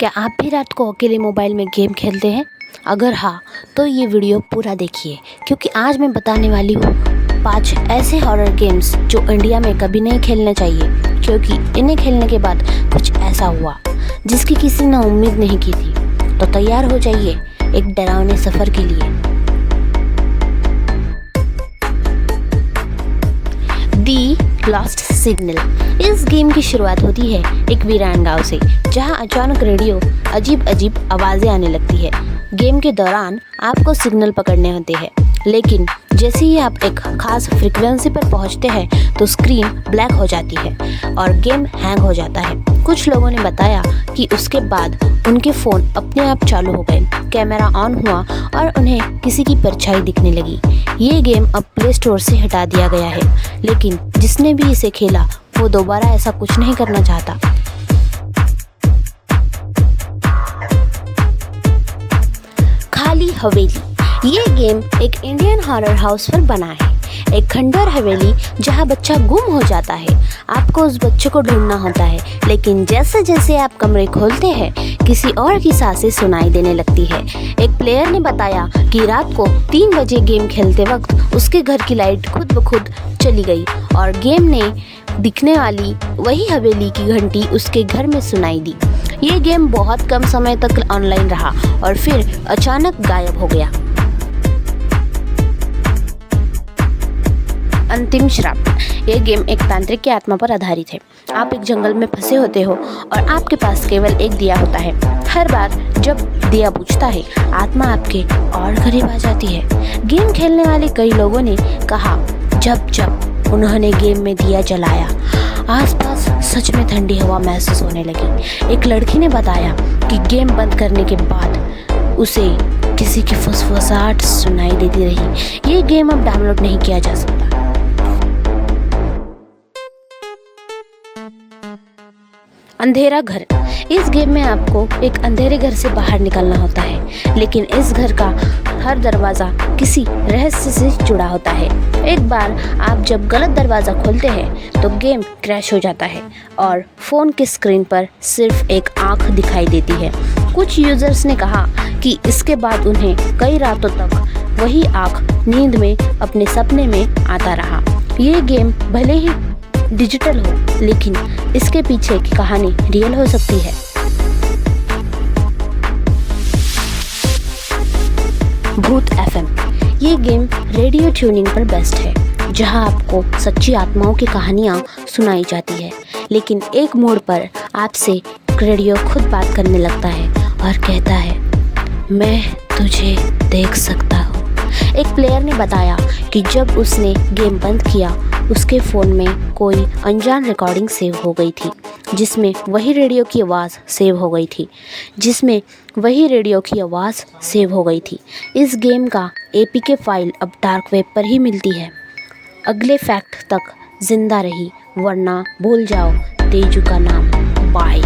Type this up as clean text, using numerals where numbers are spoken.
क्या आप भी रात को अकेले मोबाइल में गेम खेलते हैं? अगर हाँ, तो ये वीडियो पूरा देखिए क्योंकि आज मैं बताने वाली हूँ 5 ऐसे हॉरर गेम्स जो इंडिया में कभी नहीं खेलने चाहिए, क्योंकि इन्हें खेलने के बाद कुछ ऐसा हुआ जिसकी किसी ने उम्मीद नहीं की थी। तो तैयार हो जाइए एक डरावने सफ़र के लिए। दी लॉस्ट सिग्नल। इस गेम की शुरुआत होती है एक वीरान गांव से, जहां अचानक रेडियो अजीब अजीब आवाज़ें आने लगती है। गेम के दौरान आपको सिग्नल पकड़ने होते हैं, लेकिन जैसे ही आप एक खास फ्रीक्वेंसी पर पहुंचते हैं तो स्क्रीन ब्लैक हो जाती है और गेम हैंग हो जाता है। कुछ लोगों ने बताया कि उसके बाद उनके फ़ोन अपने आप चालू हो गए, कैमरा ऑन हुआ और उन्हें किसी की परछाई दिखने लगी। ये गेम अब प्ले स्टोर से हटा दिया गया है, लेकिन जिसने भी इसे खेला वो दोबारा ऐसा कुछ नहीं करना चाहता। खाली हवेली। ये गेम एक इंडियन हॉरर हाउस पर बना है। एक खंडर हवेली जहां बच्चा गुम हो जाता है। आपको उस बच्चे को ढूंढना होता है, लेकिन जैसे जैसे आप कमरे खोलते हैं किसी और की सांसें सुनाई देने लगती है। एक प्लेयर ने बताया कि रात को 3 बजे गेम खेलते वक्त उसके घर की लाइट खुद ब खुद चली गई और गेम ने दिखने वाली वही हवेली की घंटी उसके घर में सुनाई दी। ये गेम बहुत कम समय तक ऑनलाइन रहा और फिर अचानक गायब हो गया। अंतिम श्राप। यह गेम एक तांत्रिक की आत्मा पर आधारित है। आप एक जंगल में फंसे होते हो और आपके पास केवल एक दिया होता है। हर बार जब दिया बुझता है, आत्मा आपके और करीब आ जाती है। गेम खेलने वाले कई लोगों ने कहा जब जब उन्होंने गेम में दिया जलाया, आसपास सच में ठंडी हवा महसूस होने लगी। एक लड़की ने बताया कि गेम बंद करने के बाद उसे किसी की फुसफुसाहट सुनाई देती रही। ये गेम अब डाउनलोड नहीं किया जा सकता। अंधेरा घर। इस गेम में आपको एक अंधेरे घर से बाहर निकलना होता है, लेकिन इस घर का हर दरवाज़ा किसी रहस्य से जुड़ा होता है। एक बार आप जब गलत दरवाज़ा खोलते हैं तो गेम क्रैश हो जाता है और फ़ोन की स्क्रीन पर सिर्फ एक आँख दिखाई देती है। कुछ यूज़र्स ने कहा कि इसके बाद उन्हें कई रातों तक वही आँख नींद में अपने सपने में आता रहा। ये गेम भले ही डिजिटल हो, लेकिन इसके पीछे की कहानी रियल हो सकती है। भूत एफएम। ये गेम रेडियो ट्यूनिंग पर बेस्ट है, जहां आपको सच्ची आत्माओं की कहानियां सुनाई जाती है, लेकिन एक मोड़ पर आपसे रेडियो खुद बात करने लगता है और कहता है, मैं तुझे देख सकता हूँ। एक प्लेयर ने बताया कि जब उसने गेम बंद किया, उसके फ़ोन में कोई अनजान रिकॉर्डिंग सेव हो गई थी, जिसमें वही रेडियो की आवाज़ सेव हो गई थी। इस गेम का एपीके फाइल अब डार्क वेब पर ही मिलती है। अगले फैक्ट तक जिंदा रही, वरना भूल जाओ तेजू का नाम। बाय।